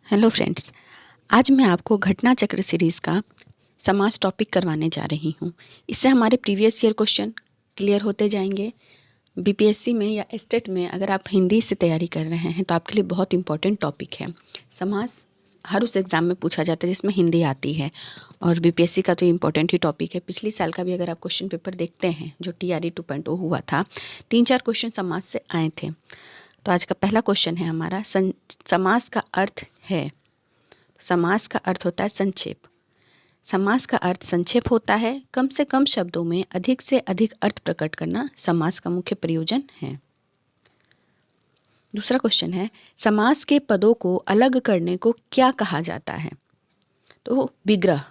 Hello friends, आज मैं आपको घटना चक्र सीरीज़ का समास टॉपिक करवाने जा रही हूँ। इससे हमारे प्रीवियस ईयर क्वेश्चन क्लियर होते जाएंगे। बीपीएससी में या स्टेट में अगर आप हिंदी से तैयारी कर रहे हैं तो आपके लिए बहुत इंपॉर्टेंट टॉपिक है। समास हर उस एग्ज़ाम में पूछा जाता है जिसमें हिंदी आती है और बीपीएससी का तो इम्पॉर्टेंट ही टॉपिक है। पिछले साल का भी अगर आप क्वेश्चन पेपर देखते हैं जो TRE 2.0 हुआ था, 3-4 क्वेश्चन समास से आए थे। तो आज का पहला क्वेश्चन है हमारा, समास का अर्थ है। समास का अर्थ होता है संक्षेप। समास का अर्थ संक्षेप होता है। कम से कम शब्दों में अधिक से अधिक अर्थ प्रकट करना समास का मुख्य प्रयोजन है। दूसरा क्वेश्चन है, समास के पदों को अलग करने को क्या कहा जाता है? तो विग्रह।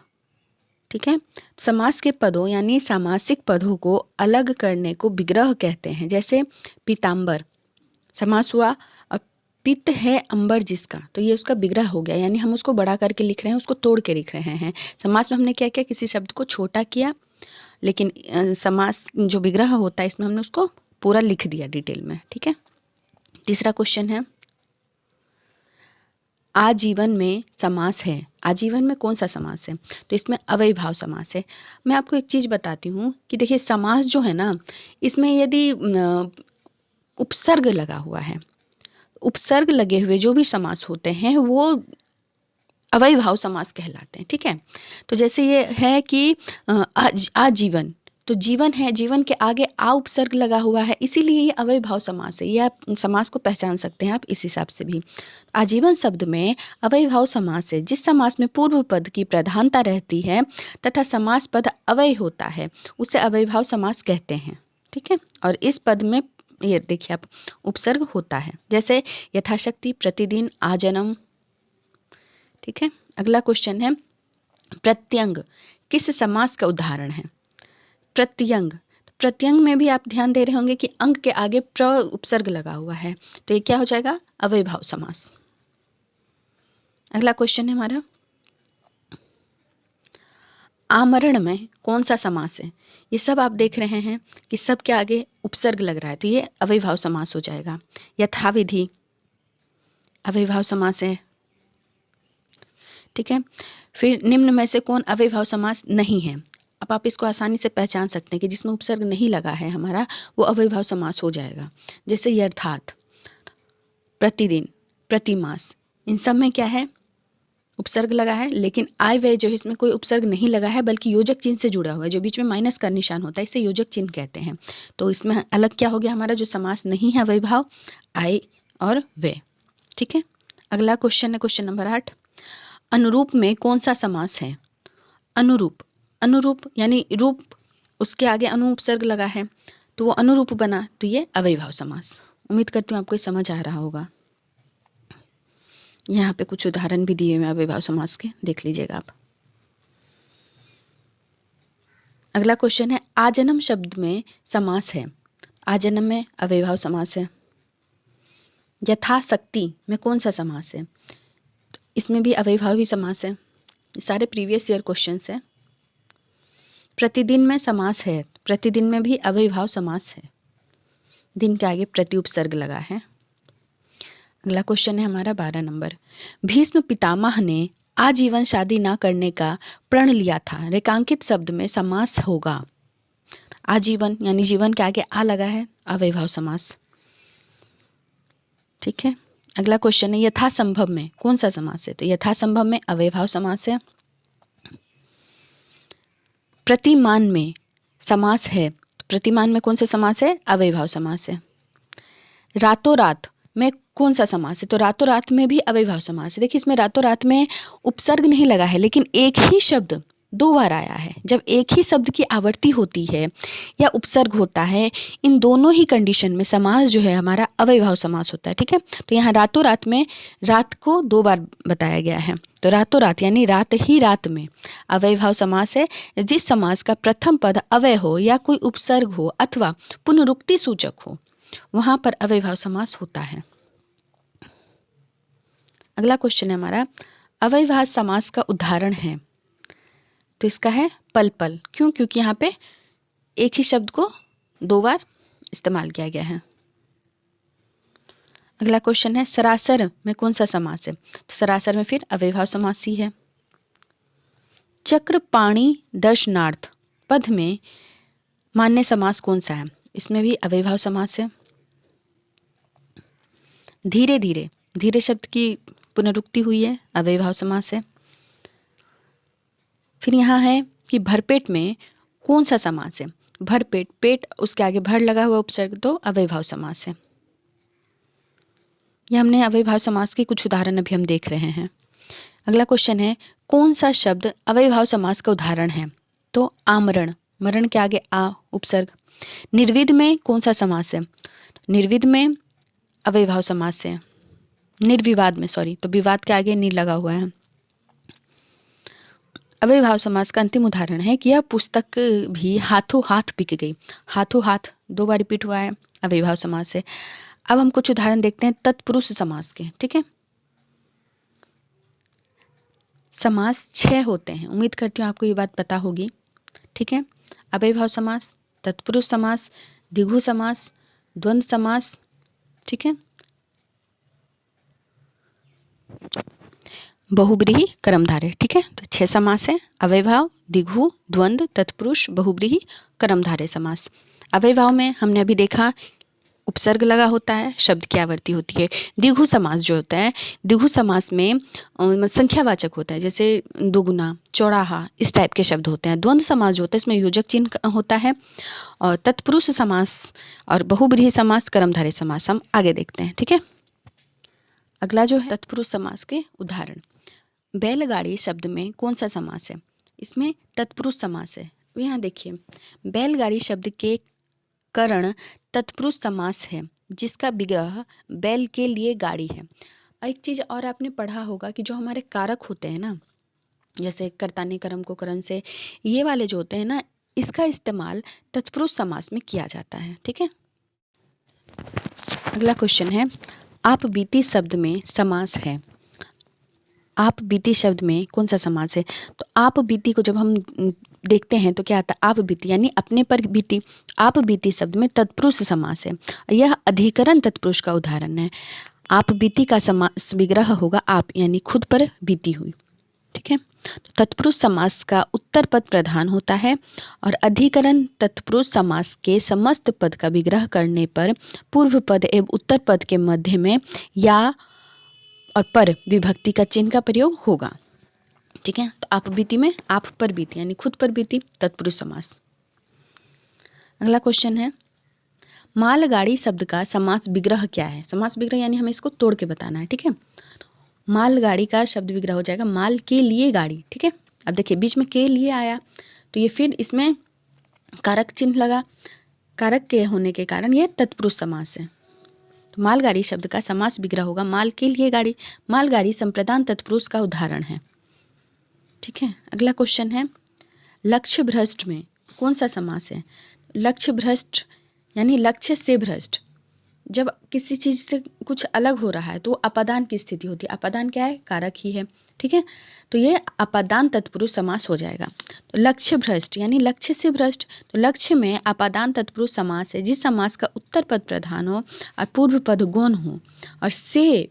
ठीक है, समास के पदों यानी सामासिक पदों को अलग करने को विग्रह कहते हैं। जैसे पीताम्बर समास हुआ, और पित्त है अंबर जिसका, तो ये उसका विग्रह हो गया, यानी हम उसको बड़ा करके लिख रहे हैं, उसको तोड़ के लिख रहे हैं। समास में हमने क्या किया, किसी शब्द को छोटा किया, लेकिन समास जो विग्रह होता है इसमें हमने उसको पूरा लिख दिया डिटेल में। ठीक है। तीसरा क्वेश्चन है, आजीवन में समास है। आजीवन में कौन सा समास है? तो इसमें अव्ययीभाव समास है। मैं आपको एक चीज़ बताती हूँ कि देखिए, समास जो है ना, इसमें यदि उपसर्ग लगा हुआ है, उपसर्ग लगे हुए जो भी समास होते हैं वो अव्ययीभाव समास कहलाते हैं। ठीक है। तो जैसे ये है कि आजीवन, तो जीवन है, जीवन के आगे आ उपसर्ग लगा हुआ है, इसीलिए ये अव्ययीभाव समास है। ये आप समास को पहचान सकते हैं आप इस हिसाब से भी। आजीवन शब्द में अव्ययीभाव समास है। जिस समास में पूर्व पद की प्रधानता रहती है तथा समास पद अव्यय होता है उसे अव्ययीभाव समास कहते हैं। ठीक है। और इस पद में ये देखिए आप, उपसर्ग होता है। जैसे यथाशक्ति, प्रतिदिन, आजन्म। ठीक है। अगला क्वेश्चन है, प्रत्यंग किस समास का उदाहरण है? प्रत्यंग, प्रत्यंग में भी आप ध्यान दे रहे होंगे कि अंग के आगे प्र उपसर्ग लगा हुआ है, तो ये क्या हो जाएगा? अव्ययीभाव समास। अगला क्वेश्चन है हमारा, आमरण में कौन सा समास है? ये सब आप देख रहे हैं कि सब के आगे उपसर्ग लग रहा है, तो ये अव्ययीभाव समास हो जाएगा। यथाविधि अव्ययीभाव समास है। ठीक है। फिर निम्न में से कौन अव्ययीभाव समास नहीं है? अब आप इसको आसानी से पहचान सकते हैं कि जिसमें उपसर्ग नहीं लगा है हमारा, वो अव्ययीभाव समास हो जाएगा। जैसे यथार्थ, प्रतिदिन, प्रतिमास, इन सब में क्या है? उपसर्ग लगा है, लेकिन आय व्यय जो है इसमें कोई उपसर्ग नहीं लगा है, बल्कि योजक चिन्ह से जुड़ा हुआ है, जो बीच में माइनस का निशान होता है, इसे योजक चिन्ह कहते हैं। तो इसमें अलग क्या हो गया हमारा, जो समास नहीं है अव्ययीभाव, आय और व्यय। ठीक है। अगला क्वेश्चन है क्वेश्चन नंबर 8, अनुरूप में कौन सा समास है? अनुरूप, अनुरूप यानी रूप, उसके आगे अनु उपसर्ग लगा है तो वो अनुरूप बना, तो ये अव्ययीभाव समास। उम्मीद करती हूँ आपको ये समझ आ रहा होगा। यहाँ पे कुछ उदाहरण भी दिए हुए हैं अव्ययीभाव समास के, देख लीजिएगा आप। अगला क्वेश्चन है, आजन्म शब्द में समास है। आजन्म में अव्ययीभाव समास है। यथाशक्ति में कौन सा समास है? तो इसमें भी अव्ययीभावी समास है। सारे प्रीवियस ईयर क्वेश्चंस है। प्रतिदिन में समास है, प्रतिदिन में भी अव्ययीभाव समास है। दिन के आगे प्रति उपसर्ग लगा है। अगला क्वेश्चन है हमारा 12 नंबर, भीष्म पितामह ने आजीवन शादी ना करने का प्रण लिया था, रेखांकित शब्द में समास होगा। आजीवन यानी जीवन के आगे आ लगा है, अव्ययीभाव समास। ठीक है। अगला क्वेश्चन है, यथासंभव में कौन सा समास है? तो यथासंभव में अव्ययीभाव समास है। प्रतिमान में समास है, तो प्रतिमान में कौन सा समास है? अव्ययीभाव समास है। रातों रात में कौन सा समास है? तो रातों रात में भी अव्ययीभाव समास है। देखिए, इसमें रातों रात में उपसर्ग नहीं लगा है, लेकिन एक ही शब्द 2 बार आया है। जब एक ही शब्द की आवर्ती होती है या उपसर्ग होता है, इन दोनों ही कंडीशन में समास जो है हमारा अव्ययीभाव समास होता है। ठीक है। तो यहाँ रातों रात में रात को 2 बार बताया गया है, तो रातों रात यानी रात ही रात में अव्ययीभाव समास है। जिस समास का प्रथम पद अव्यय हो या कोई उपसर्ग हो अथवा पुनरुक्ति सूचक हो, वहां पर अव्ययीभाव समास होता है। अगला क्वेश्चन है हमारा, अव्ययीभाव समास का उदाहरण है। तो इसका है पल पल। क्यों? क्योंकि यहाँ पे एक ही शब्द को 2 बार इस्तेमाल किया गया है। अगला क्वेश्चन है सरासर में कौन सा समास है? तो सरासर में फिर अव्ययभाव समास ही है। चक्रपाणि दर्शनार्थ पद में मान्य समास कौन सा है? इसमें भी अव्ययभाव समास है। धीरे धीरे, धीरे शब्द की पुनरुक्ति हुई है, अव्ययभाव समास है। फिर यहाँ है कि भरपेट में कौन सा समास है? भरपेट, पेट उसके आगे भर लगा हुआ उपसर्ग, तो अव्ययभाव समास है। ये हमने अव्ययभाव समास के कुछ उदाहरण अभी हम देख रहे हैं। अगला क्वेश्चन है कौन सा शब्द अव्ययभाव समास का उदाहरण है? तो आमरण, मरण के आगे आ उपसर्ग। निर्विध में कौन सा समास है? निर्विध में अव्ययभाव समास है। निर्विवाद में, सॉरी, तो विवाद के आगे नी लगा हुआ है। अव्ययभाव समास का अंतिम उदाहरण है कि यह पुस्तक भी हाथों हाथ बिक गई। हाथों हाथ 2 बार रिपीट हुआ है, अव्ययभाव समास है। अब हम कुछ उदाहरण देखते हैं तत्पुरुष समास के। ठीक है, समास 6 होते हैं, उम्मीद करती हूँ आपको ये बात पता होगी। ठीक है, अव्ययभाव समास, तत्पुरुष समास, द्विगु समास, द्वंद्व समास। ठीक है, बहुब्रीहि कर्मधारय। ठीक है, तो 6 समास है, अव्ययभाव, द्विगु, द्वंद्व, तत्पुरुष, बहुब्रीहि, कर्मधारय समास। अव्ययभाव में हमने अभी देखा उपसर्ग लगा होता है, शब्द की आवृत्ति होती है। द्विगु समास जो होता है, द्विगु समास में संख्यावाचक होता है, जैसे दोगुना, चौराहा, इस टाइप के शब्द होते हैं। द्वंद्व समास जो होता है, इसमें योजक चिन्ह होता है। और तत्पुरुष समास और बहुब्रीहि समास, कर्मधारय समास हम आगे देखते हैं। ठीक है, अगला जो है तत्पुरुष समास के उदाहरण। बैलगाड़ी शब्द में कौन सा समास है? इसमें तत्पुरुष समास है। यहाँ देखिए, बैलगाड़ी शब्द के करण तत्पुरुष समास है, जिसका विग्रह बैल के लिए गाड़ी है। एक चीज और आपने पढ़ा होगा कि जो हमारे कारक होते हैं ना, जैसे कर्ताने कर्म को करण से, ये वाले जो होते हैं ना, इसका इस्तेमाल तत्पुरुष समास में किया जाता है। ठीक है, अगला क्वेश्चन है आप बीती शब्द में समास है। आप बीती शब्द में कौन सा समास है? तो आप बीती को जब हम देखते हैं तो क्या आता है? आप बीती यानी अपने पर बीती। आप बीती शब्द में तत्पुरुष समास है, यह अधिकरण तत्पुरुष का उदाहरण है। आप बीती का समास विग्रह होगा आप, यानी खुद पर बीती हुई। ठीक है, तो तत्पुरुष समास का उत्तर पद प्रधान होता है और अधिकरण तत्पुरुष समास के समस्त पद का विग्रह करने पर पूर्व पद एवं उत्तर पद के मध्य में या और पर विभक्ति का चिन्ह का प्रयोग होगा। ठीक है, तो आप बीती में आप पर बीती यानी खुद पर बीती, तत्पुरुष समास। अगला क्वेश्चन है मालगाड़ी शब्द का समास विग्रह क्या है? समास विग्रह यानी हमें इसको तोड़ के बताना है। ठीक है, मालगाड़ी का शब्द विग्रह हो जाएगा माल के लिए गाड़ी। ठीक है, अब देखिए बीच में के लिए आया तो ये फिर इसमें कारक चिन्ह लगा, कारक के होने के कारण ये तत्पुरुष समास है। तो मालगाड़ी शब्द का समास विग्रह होगा माल के लिए गाड़ी। मालगाड़ी संप्रदान तत्पुरुष का उदाहरण है। ठीक है, अगला क्वेश्चन है लक्ष्य भ्रष्ट में कौन सा समास है? लक्ष्य भ्रष्ट यानी लक्ष्य से भ्रष्ट, जब किसी चीज से कुछ अलग हो रहा है तो अपादान की स्थिति होती है। अपादान क्या है? कारक ही है। ठीक है, तो ये अपादान तत्पुरुष समास हो जाएगा। तो लक्ष्य भ्रष्ट यानी लक्ष्य से भ्रष्ट, तो लक्ष्य में अपादान तत्पुरुष समास है जिस समास का उत्तर पद प्रधान हो और पूर्व पद गौण हो और से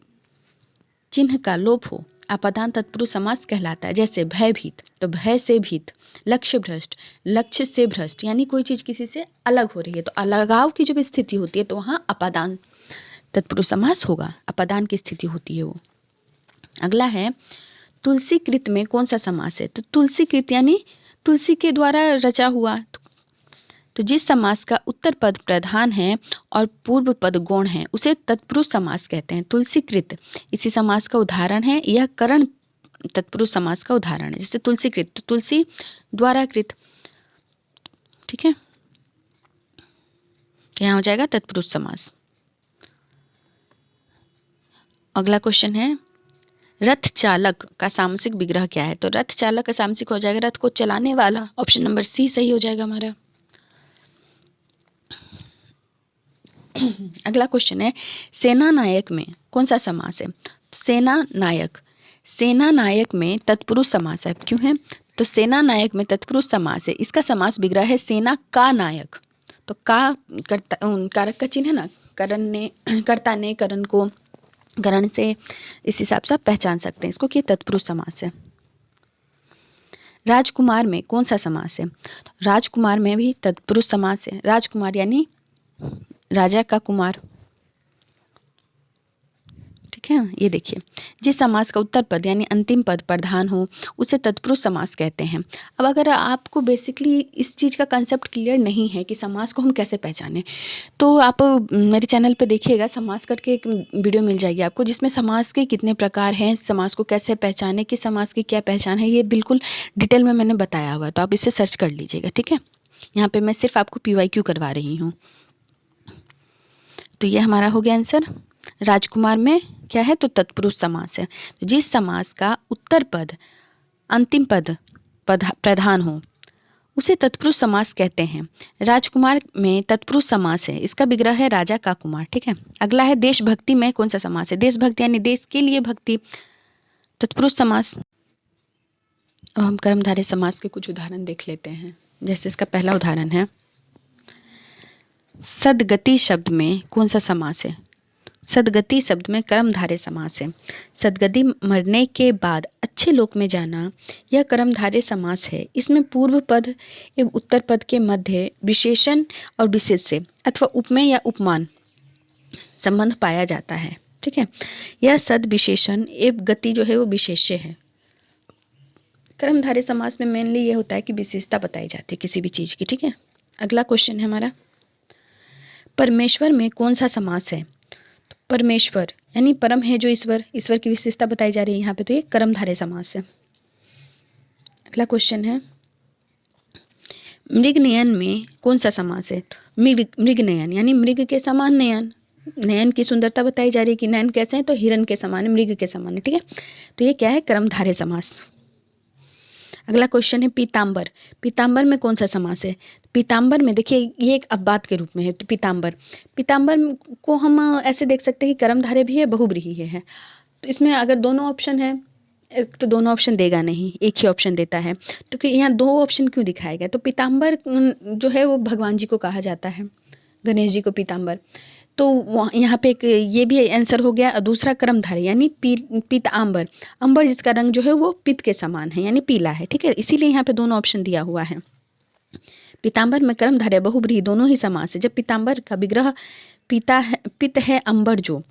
चिन्ह का लोप हो, अपादान तत्पुरुष समास कहलाता है। जैसे भयभीत, तो भय से भीत। लक्ष्य भ्रष्ट, लक्ष्य से भ्रष्ट यानी कोई चीज किसी से अलग हो रही है तो अलगाव की जब स्थिति होती है तो वहाँ अपादान तत्पुरुष समास होगा, अपादान की स्थिति होती है वो। अगला है तुलसी कृत में कौन सा समास है? तो तुलसी कृत यानी तुलसी के द्वारा रचा हुआ। तो जिस समास का उत्तर पद प्रधान है और पूर्व पद गौण है उसे तत्पुरुष समास कहते हैं। तुलसी कृत इसी समास का उदाहरण है, यह करण तत्पुरुष समास का उदाहरण है। जैसे तुलसी कृत, तो तुलसी द्वारा कृत। ठीक है, यहाँ हो जाएगा तत्पुरुष समास। अगला क्वेश्चन है रथ चालक का सामसिक विग्रह क्या है? तो रथ चालक का सामसिक हो जाएगा रथ को चलाने वाला। ऑप्शन नंबर सी सही हो जाएगा हमारा। अगला क्वेश्चन है सेना नायक में कौन सा समास है? सेना नायक, सेना नायक में तत्पुरुष समास है। क्यों है? तो सेना नायक में तत्पुरुष समास है, इसका समास विग्रह है सेना का नायक। तो का कारक का चिन्ह है ना, करण ने कर्ता ने करण को गण से इस हिसाब से आप पहचान सकते हैं इसको कि तत्पुरुष समास है। राजकुमार में कौन सा समास है? तो राजकुमार में भी तत्पुरुष समास है। राजकुमार यानी राजा का कुमार, ठीक है। ये देखिए, जिस समास का उत्तर पद यानी अंतिम पद प्रधान हो उसे तत्पुरुष समास कहते हैं। अब अगर आपको बेसिकली इस चीज़ का कंसेप्ट क्लियर नहीं है कि समास को हम कैसे पहचानें, तो आप मेरे चैनल पे देखिएगा, समास करके एक वीडियो मिल जाएगी आपको, जिसमें समास के कितने प्रकार हैं, समास को कैसे पहचानें, किस समास की क्या पहचान है, ये बिल्कुल डिटेल में मैंने बताया हुआ है, तो आप इसे सर्च कर लीजिएगा, ठीक है। यहाँ पे मैं सिर्फ आपको PYQ करवा रही हूँ। तो ये हमारा हो गया आंसर। राजकुमार में क्या है? तो तत्पुरुष समास है। तो जिस समास का उत्तर पद अंतिम पद प्रधान हो उसे तत्पुरुष समास कहते हैं। राजकुमार में तत्पुरुष समास है, इसका विग्रह है राजा का कुमार, ठीक है। अगला है देशभक्ति में कौन सा समास है? देशभक्ति यानी देश के लिए भक्ति, तत्पुरुष समास। अब हम कर्मधारय समास के कुछ उदाहरण देख लेते हैं। जैसे इसका पहला उदाहरण है, सदगति शब्द में कौन सा समास है? सदगति शब्द में कर्मधारय समास है। सदगति मरने के बाद अच्छे लोक में जाना, यह कर्मधारय समास है। इसमें पूर्व पद एवं उत्तर पद के मध्य विशेषण और विशेष्य अथवा उपमेय या उपमान संबंध पाया जाता है, ठीक है। यह सद विशेषण एवं गति जो है वो विशेष्य है। कर्मधारय समास में मेनली ये होता है कि विशेषता बताई जाती है किसी भी चीज की, ठीक है। अगला क्वेश्चन है हमारा, परमेश्वर में कौन सा समास है? तो परमेश्वर यानी परम है जो ईश्वर, ईश्वर की विशेषता बताई जा रही है यहाँ पे, तो ये कर्मधारय समास है। अगला क्वेश्चन है, मृग नयन में कौन सा समास है? मृग नयन यानी मृग के समान नयन, नयन की सुंदरता बताई जा रही है कि नयन कैसे हैं? तो हिरण के समान है, मृग के समान है, ठीक है। तो ये क्या है? कर्मधारय समास। अगला क्वेश्चन है पीताम्बर। पीताम्बर में कौन सा समास है? पीताम्बर में देखिए, ये एक अपवाद के रूप में है। तो पीताम्बर, पीताम्बर को हम ऐसे देख सकते हैं कि कर्मधारय भी है, बहुब्रीहि है। तो इसमें अगर दोनों ऑप्शन है, एक तो दोनों ऑप्शन देगा नहीं, एक ही ऑप्शन देता है। तो कि यहाँ दो ऑप्शन क्यों दिखाया गया? तो पीताम्बर जो है वो भगवान जी को कहा जाता है, गणेश जी को पीताम्बर। तो यहाँ पे एक ये भी आंसर हो गया। दूसरा कर्मधारय यानी पीताम्बर, अंबर जिसका रंग जो है वो पित्त के समान है यानी पीला है, ठीक है। इसीलिए यहाँ पे दोनों ऑप्शन दिया हुआ है। पीताम्बर में कर्मधारय बहुब्रीहि दोनों ही समास है। जब पीताम्बर का विग्रह पित्त है अंबर जो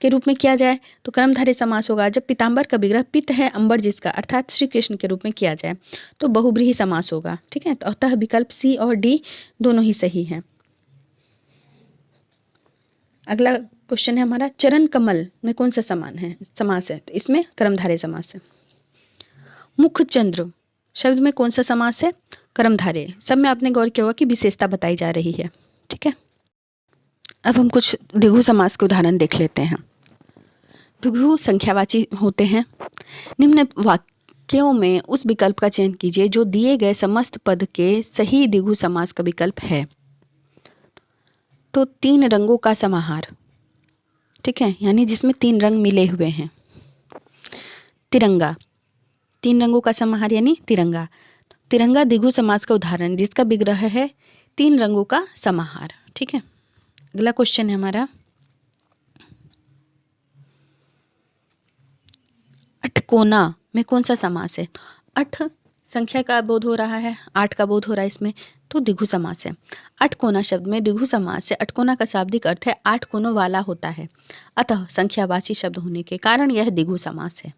के रूप में किया जाए तो कर्मधारय समास होगा। जब पीताम्बर का विग्रह पित्त है अंबर जिसका अर्थात श्री कृष्ण के रूप में किया जाए तो बहुब्रीहि समास होगा, ठीक है। तो अतः विकल्प C और D दोनों ही सही है। अगला क्वेश्चन है हमारा, चरण कमल में कौन सा समास है? तो इसमें कर्मधारय समास है। मुखचंद्र शब्द में कौन सा समास है? कर्मधारय। सब में आपने गौर किया होगा कि विशेषता बताई जा रही है, ठीक है। अब हम कुछ द्विगु समास के उदाहरण देख लेते हैं। द्विगु संख्यावाची होते हैं। निम्न वाक्यों में उस विकल्प का चयन कीजिए जो दिए गए समस्त पद के सही द्विगु समास का विकल्प है। तो 3 रंगों का समाहार, ठीक है, यानी जिसमें 3 रंग मिले हुए हैं। तिरंगा, 3 रंगों का समाहार यानी तिरंगा। तिरंगा द्विगु समास का उदाहरण जिसका विग्रह है 3 रंगों का समाहार, ठीक है। अगला क्वेश्चन है हमारा, अठकोना में कौन सा समास है? अठ संख्या का बोध हो रहा है, 8 का बोध हो रहा है इसमें, तो द्विगु समास है। अठकोना शब्द में द्विगु समास से अठकोना का शाब्दिक अर्थ है 8 कोनों वाला होता है, अतः संख्यावाची शब्द होने के कारण यह द्विगु समास है।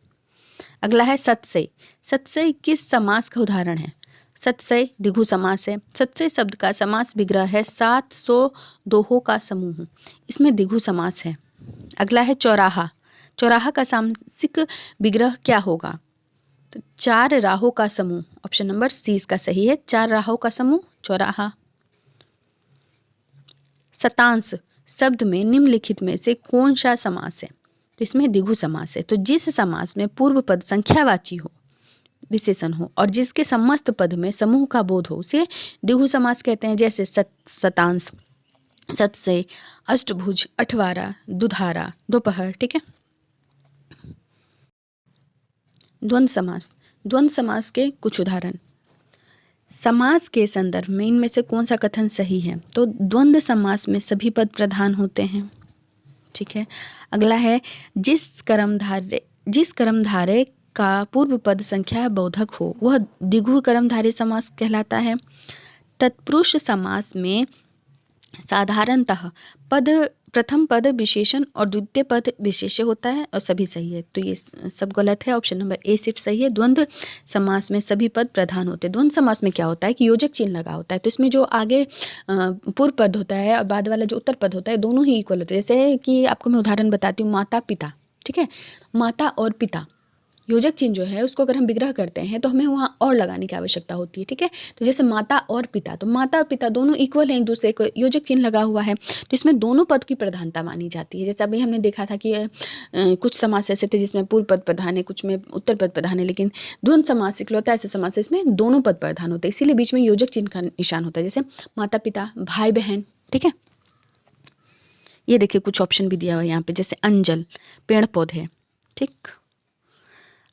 अगला है सत्सई। सत्सई किस समास का उदाहरण है? सत्सई द्विगु समास है। सत्सई शब्द का समास विग्रह है 700 दोहों का समूह, इसमें द्विगु समास है। अगला है चौराहा। चौराहा का सामासिक विग्रह क्या होगा? तो 4 राहों का समूह, ऑप्शन नंबर C इसका सही है, 4 राहों का समूह चौराहा। शतांश शब्द में निम्नलिखित में से कौन सा समास है? तो इसमें द्विगु समास है। तो जिस समास में पूर्व पद संख्यावाची हो, विशेषण हो और जिसके समस्त पद में समूह का बोध हो उसे द्विगु समास कहते हैं। जैसे शतांश, सत्सई, अष्टभुज, अठवारा, दुधारा, दोपहर, ठीक है। द्वंद्व समास। द्वंद्व समास के कुछ उदाहरण। समास के संदर्भ में इनमें से कौन सा कथन सही है? तो द्वंद्व समास में सभी पद प्रधान होते हैं, ठीक है। अगला है जिस कर्मधारय का पूर्व पद संख्या बोधक हो वह द्विगु कर्मधारय समास कहलाता है। तत्पुरुष समास में साधारणतः पद प्रथम पद विशेषण और द्वितीय पद विशेष्य होता है और सभी सही है, तो ये सब गलत है। ऑप्शन नंबर ए सिर्फ सही है। द्वंद्व समास में सभी पद प्रधान होते हैं। द्वंद्व समास में क्या होता है कि योजक चिन्ह लगा होता है, तो इसमें जो आगे पूर्व पद होता है और बाद वाला जो उत्तर पद होता है दोनों ही इक्वल होते हैं। जैसे कि आपको मैं उदाहरण बताती हूँ, माता पिता, ठीक है, माता और पिता, योजक चिन्ह जो है उसको अगर हम विग्रह करते हैं तो हमें वहाँ और लगाने की आवश्यकता होती है, ठीक है। तो जैसे माता और पिता, तो माता और पिता दोनों इक्वल हैं एक दूसरे को, योजक चिन्ह लगा हुआ है, तो इसमें दोनों पद की प्रधानता मानी जाती है। जैसे अभी हमने देखा था कि कुछ समास ऐसे थे जिसमें पूर्व पद प्रधान है, कुछ में उत्तर पद प्रधान है, लेकिन द्वंद्व समास इकलौता ऐसे समास है इसमें दोनों पद प्रधान होते हैं, इसीलिए बीच में योजक चिन्ह का निशान होता है। जैसे माता पिता, भाई बहन, ठीक है। ये देखिए कुछ ऑप्शन भी दिया हुआ है यहाँ पे, जैसे अंजल पेड़ पौधे, ठीक।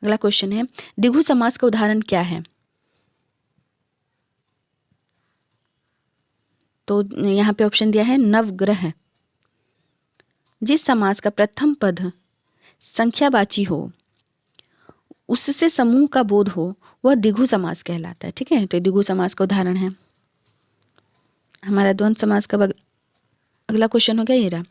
अगला क्वेश्चन है द्विगु समास का उदाहरण क्या है? तो यहाँ पे ऑप्शन दिया है नवग्रह। जिस समास का प्रथम पद संख्यावाची हो, उससे समूह का बोध हो, वह द्विगु समास कहलाता है, ठीक है। तो द्विगु समास का उदाहरण है हमारा द्वंद्व समास का। अगला क्वेश्चन हो गया ये रहा,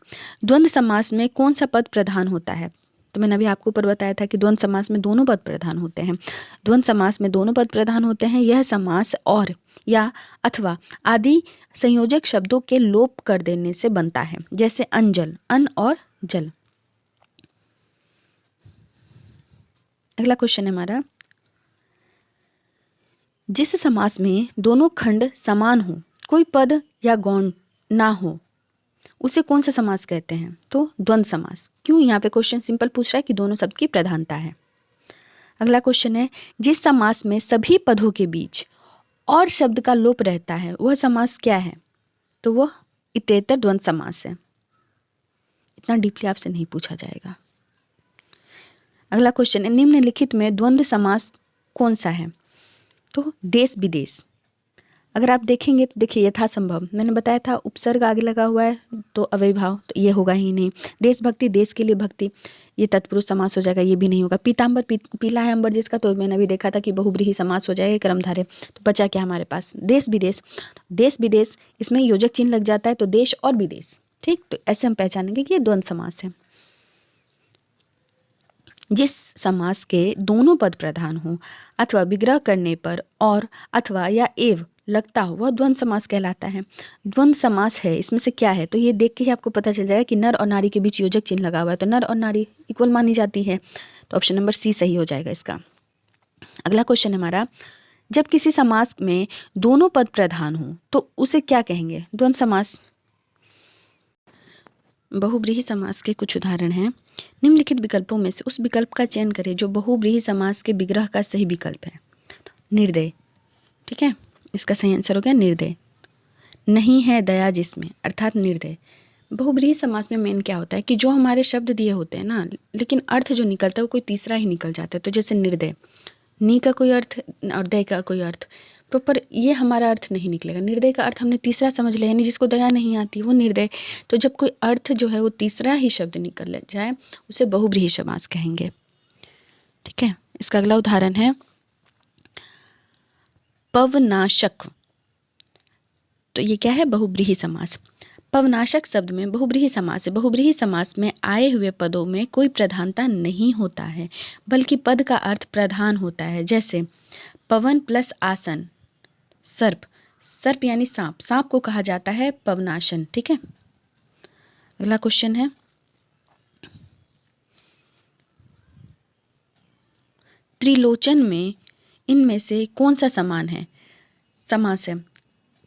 द्वंद्व समास में कौन सा पद प्रधान होता है? तो मैंने अभी आपको ऊपर बताया था कि द्वंद्व समास में दोनों पद प्रधान होते हैं। द्वंद्व समास में दोनों पद प्रधान होते हैं। यह समास और या अथवा आदि संयोजक शब्दों के लोप कर देने से बनता है, जैसे अंजल, अन्न और जल। अगला क्वेश्चन है हमारा, जिस समास में दोनों खंड समान हो, कोई पद या गौण ना हो, उसे कौन सा समास कहते हैं? तो द्वंद्व समास। क्यों? यहाँ पे क्वेश्चन सिंपल पूछ रहा है कि दोनों शब्द की प्रधानता है। अगला क्वेश्चन है, जिस समास में सभी पदों के बीच और शब्द का लोप रहता है वह समास क्या है? तो वह इतरेतर द्वंद्व समास है। इतना डीपली आपसे नहीं पूछा जाएगा। अगला क्वेश्चन है, निम्नलिखित में द्वंद्व समास कौन सा है? तो देश विदेश। अगर आप देखेंगे तो देखिए यथासंभव, मैंने बताया था उपसर्ग आगे लगा हुआ है तो अव्ययीभाव, तो ये होगा ही नहीं। देशभक्ति, देश के लिए भक्ति, ये तत्पुरुष समास हो जाएगा, ये भी नहीं होगा। पीताम्बर, पीला है अंबर जिसका, तो मैंने अभी देखा था कि बहुब्रीहि समास हो जाएगा कर्मधारय। तो बचा क्या हमारे पास? देश विदेश। देश विदेश इसमें योजक चिन्ह लग जाता है, तो देश और विदेश, ठीक। तो ऐसे हम पहचानेंगे कि ये द्वंद्व समास है। जिस समास के दोनों पद प्रधान हो अथवा विग्रह करने पर और अथवा या एव लगता हो वह द्वंद्व समास कहलाता है। द्वंद्व समास है, इसमें से क्या है? तो ये देख के ही आपको पता चल जाएगा कि नर और नारी के बीच योजक चिन्ह लगा हुआ है, तो नर और नारी इक्वल मानी जाती है, तो ऑप्शन नंबर सी सही हो जाएगा इसका। अगला क्वेश्चन हमारा, जब किसी समास में दोनों पद प्रधान हो तो उसे क्या कहेंगे? द्वंद्व समास। बहुब्रीहि समास के कुछ उदाहरण हैं। निम्नलिखित विकल्पों में से उस विकल्प का चयन करें जो बहुब्रीहि समास के विग्रह का सही विकल्प है। निर्दय, ठीक है, इसका सही आंसर हो गया निर्दय। नहीं है दया जिसमें, अर्थात निर्दय। बहुब्रीहि समास में मेन क्या होता है कि जो हमारे शब्द दिए होते हैं ना, लेकिन अर्थ जो निकलता है वो कोई तीसरा ही निकल जाता है। तो जैसे निर्दय, नी का कोई अर्थ और दय का कोई अर्थ, प्रॉपर ये हमारा अर्थ नहीं निकलेगा। निर्दय का अर्थ हमने तीसरा समझ लिया, यानी जिसको दया नहीं आती वो निर्दय। तो जब कोई अर्थ जो है वो तीसरा ही शब्द निकल जाए उसे बहुब्रीहि समास कहेंगे, ठीक है। इसका अगला उदाहरण है पवनाशक। तो ये क्या है? बहुब्रीहि समास। पवनाशक शब्द में बहुब्रीहि समास है। बहुब्रीहि समास में आए हुए पदों में कोई प्रधानता नहीं होता है, बल्कि पद का अर्थ प्रधान होता है। जैसे पवन प्लस आसन, सर्प, सर्प यानी सांप, सांप को कहा जाता है पवनाशन, ठीक है। अगला क्वेश्चन है, त्रिलोचन में इनमें से कौन सा समास है?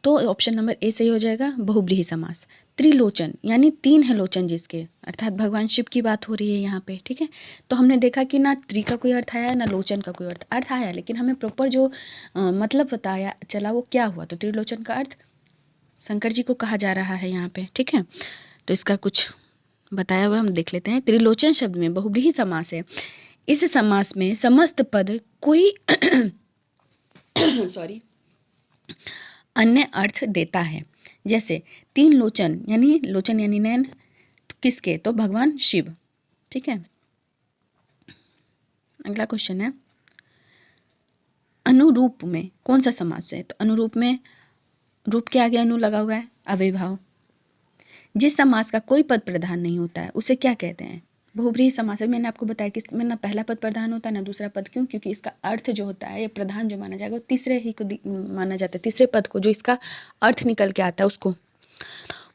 तो ऑप्शन नंबर ए सही हो जाएगा, बहुब्रीहि समास। त्रिलोचन यानी तीन है लोचन जिसके, अर्थात भगवान शिव की बात हो रही है यहाँ पे, ठीक है। तो हमने देखा कि ना त्रि का कोई अर्थ आया ना लोचन का कोई अर्थ आया, लेकिन हमें प्रॉपर जो मतलब बताया चला वो क्या हुआ? तो त्रिलोचन का अर्थ शंकर जी को कहा जा रहा है यहाँ पे, ठीक है। तो इसका कुछ बताया हुआ हम देख लेते हैं। त्रिलोचन शब्द में बहुब्रीहि समास है। इस समास में समस्त पद कोई सॉरी अन्य अर्थ देता है। जैसे तीन लोचन यानी नैन, तो किसके? तो भगवान शिव। ठीक है, अगला क्वेश्चन है, अनुरूप में कौन सा समास है? तो अनुरूप में रूप के आगे अनु लगा हुआ है, अव्ययभाव। जिस समास का कोई पद प्रधान नहीं होता है उसे क्या कहते हैं? बहुब्रीहि समास है। मैंने आपको बताया कि इसमें ना पहला पद प्रधान होता है ना दूसरा पद। क्यों? क्योंकि इसका अर्थ जो होता है या प्रधान जो माना जाएगा वो तीसरे ही को माना जाता है, तीसरे पद को, जो इसका अर्थ निकल के आता है उसको।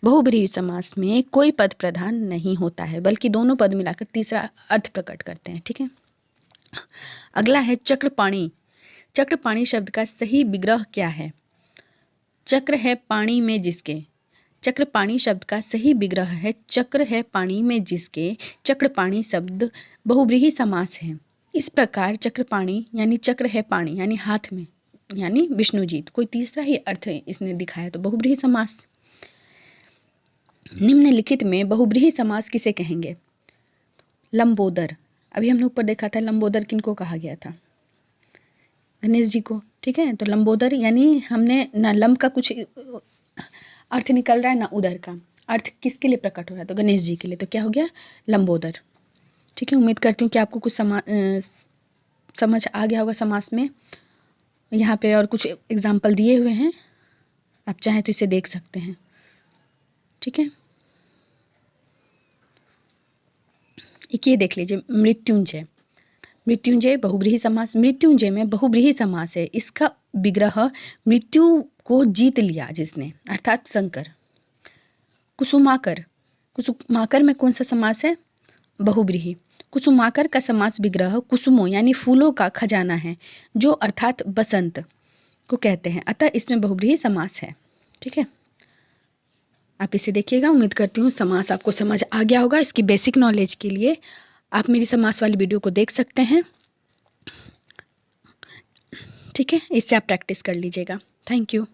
बहुब्रीहि समास में कोई पद प्रधान नहीं होता है, बल्कि दोनों पद मिलाकर तीसरा अर्थ प्रकट करते हैं। ठीक है, अगला है चक्रपाणी। चक्रपाणी शब्द का सही विग्रह क्या है? चक्र है पानी में जिसके। चक्रपाणी शब्द का सही विग्रह है, चक्र है पानी में जिसके। चक्रपाणी शब्द बहुब्रीहि समास है। इस प्रकार चक्रपाणी यानी चक्र है पानी यानी हाथ में, यानी विष्णुजीत, कोई तीसरा ही अर्थ इसने दिखाया, तो बहुब्रीहि समास। निम्नलिखित में बहुब्रीहि समास किसे कहेंगे? लंबोदर। अभी हमने ऊपर देखा था लंबोदर किनको कहा गया था? गणेश जी को। ठीक है, तो लंबोदर यानी हमने ना लंब का कुछ अर्थ निकल रहा है ना उदर का अर्थ, किसके लिए प्रकट हो रहा है? तो गणेश जी के लिए, तो क्या हो गया? लंबोदर। ठीक है, उम्मीद करती हूँ कि आपको कुछ समझ आ गया होगा समास में। यहाँ पे और कुछ एग्जाम्पल दिए हुए हैं, आप चाहें तो इसे देख सकते हैं। ठीक है, एक ये देख लीजिए, मृत्युंजय। मृत्युंजय बहुब्रीहि समास। मृत्युंजय में बहुब्रीहि समास है। इसका विग्रह मृत्यु को जीत लिया जिसने, अर्थात शंकर। कुसुमाकर। कुसुमाकर में कौन सा समास है? बहुब्रीहि। कुसुमाकर का समास विग्रह कुसुमों यानी फूलों का खजाना है, जो अर्थात बसंत को कहते हैं, अतः इसमें बहुब्रीहि समास है। ठीक है, आप इसे देखिएगा। उम्मीद करती हूँ समास आपको समझ आ गया होगा। इसकी बेसिक नॉलेज के लिए आप मेरी समास वाली वीडियो को देख सकते हैं। ठीक है, इससे आप प्रैक्टिस कर लीजिएगा। Thank you.